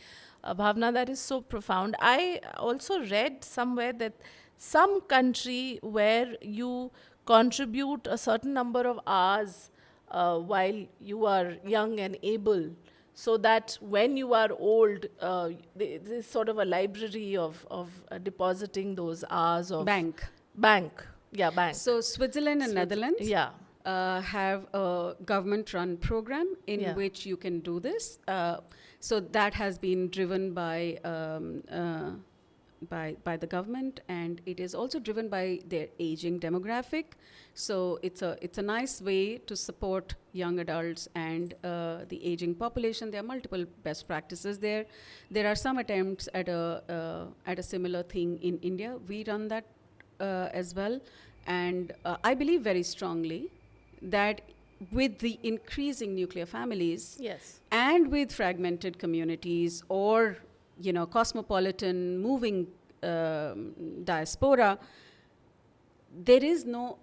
Bhavna, that is so profound. I also read somewhere that some country where you contribute a certain number of hours while you are young and able, so that when you are old, there's sort of a library of depositing those hours of Bank. Yeah, bank. So Switzerland and Netherlands Yeah. have a government-run program in Yeah. which you can do this. So that has been driven by the government, and it is also driven by their aging demographic. So it's a nice way to support young adults and the aging population. There are multiple best practices there. There are some attempts at a similar thing in India. We run that as well, and I believe very strongly that with the increasing nuclear families Yes. and with fragmented communities or cosmopolitan moving diaspora, there is no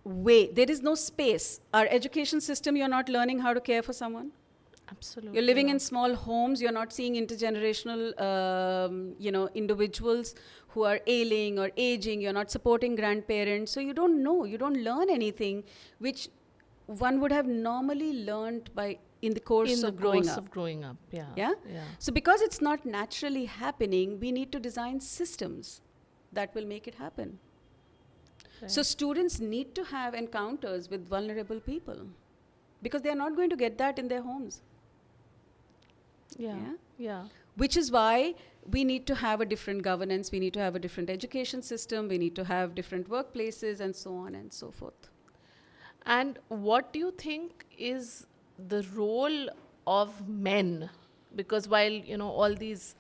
way, there is no space. Our education system, you're not learning how to care for someone. Absolutely. You're living in small homes. You're not seeing intergenerational, individuals who are ailing or aging. You're not supporting grandparents. So you don't know. You don't learn anything which one would have normally learned by in the course In the of growing course up. of growing up, yeah. Yeah? Yeah. So because it's not naturally happening, we need to design systems that will make it happen. So students need to have encounters with vulnerable people because they are not going to get that in their homes. Yeah. Yeah? Yeah. Which is why we need to have a different governance, we need to have a different education system, we need to have different workplaces, and so on and so forth. And what do you think is the role of men? Because while, all these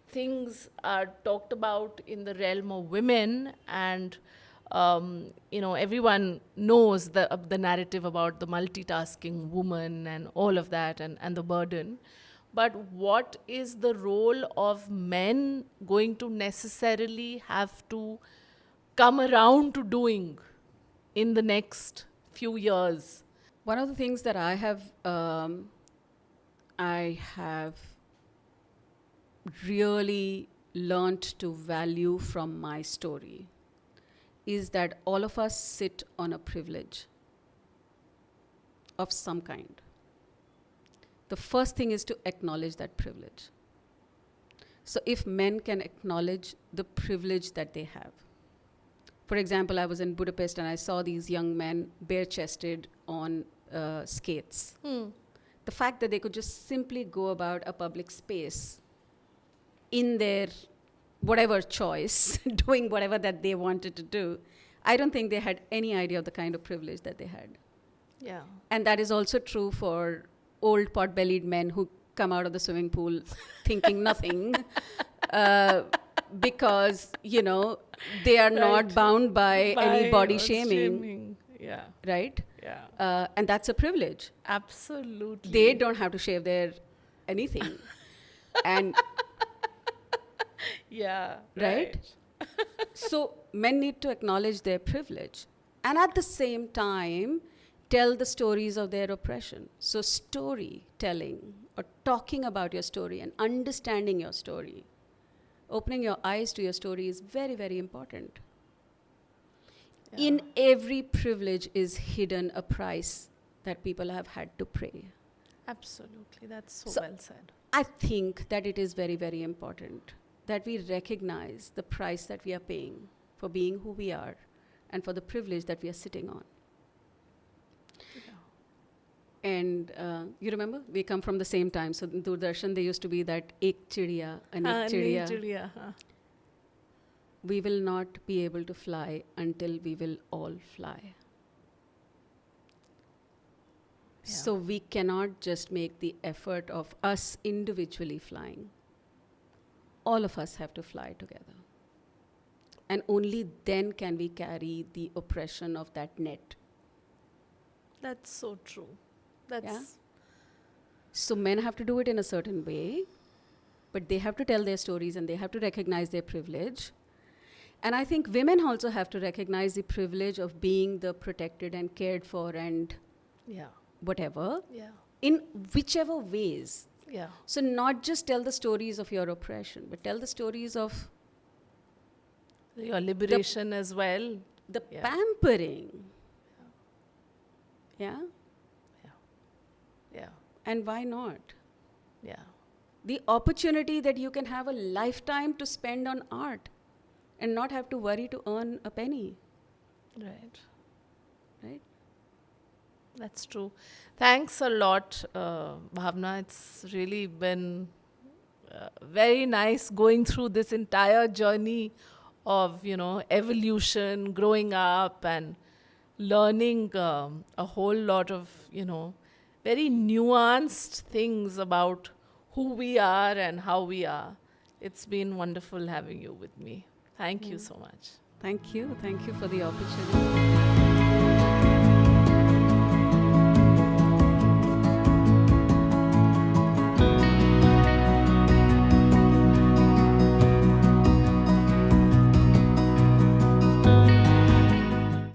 things are talked about in the realm of women, and everyone knows the narrative about the multitasking woman and all of that, and the burden. But what is the role of men going to necessarily have to come around to doing in the next few years? One of the things that I have really learnt to value from my story is that all of us sit on a privilege of some kind. The first thing is to acknowledge that privilege. So if men can acknowledge the privilege that they have. For example, I was in Budapest and I saw these young men bare-chested on skates. The fact that they could just simply go about a public space in their whatever choice, doing whatever that they wanted to do, I don't think they had any idea of the kind of privilege that they had. Yeah. And that is also true for old pot-bellied men who come out of the swimming pool thinking nothing because, they are not bound by any body shaming, Yeah. right? Yeah. And that's a privilege. Absolutely. They don't have to shave their anything. And Yeah. right? So men need to acknowledge their privilege and at the same time tell the stories of their oppression. So storytelling or talking about your story and understanding your story, opening your eyes to your story is very, very important. Yeah. In every privilege is hidden a price that people have had to pay. Absolutely. That's so So- well said. I think that it is very, very important that we recognize the price that we are paying for being who we are and for the privilege that we are sitting on. And you remember, we come from the same time. So in Doordarshan, there used to be that ek chidiya, anek chidiya. We will not be able to fly until we will all fly. So we cannot just make the effort of us individually flying. All of us have to fly together. And only then can we carry the oppression of that net. That's so true. That's Yeah? So men have to do it in a certain way, but they have to tell their stories and they have to recognize their privilege. And I think women also have to recognize the privilege of being the protected and cared for and yeah. whatever, Yeah. in whichever ways. Yeah. So not just tell the stories of your oppression, but tell the stories of Your liberation as well. the Yeah. pampering. Yeah? Yeah. And why not? Yeah. The opportunity that you can have a lifetime to spend on art and not have to worry to earn a penny, Right. right? That's true. Thanks a lot, Bhavana. It's really been very nice going through this entire journey of, evolution, growing up, and learning a whole lot of, very nuanced things about who we are and how we are. It's been wonderful having you with me. Thank you so much. Thank you. Thank you for the opportunity.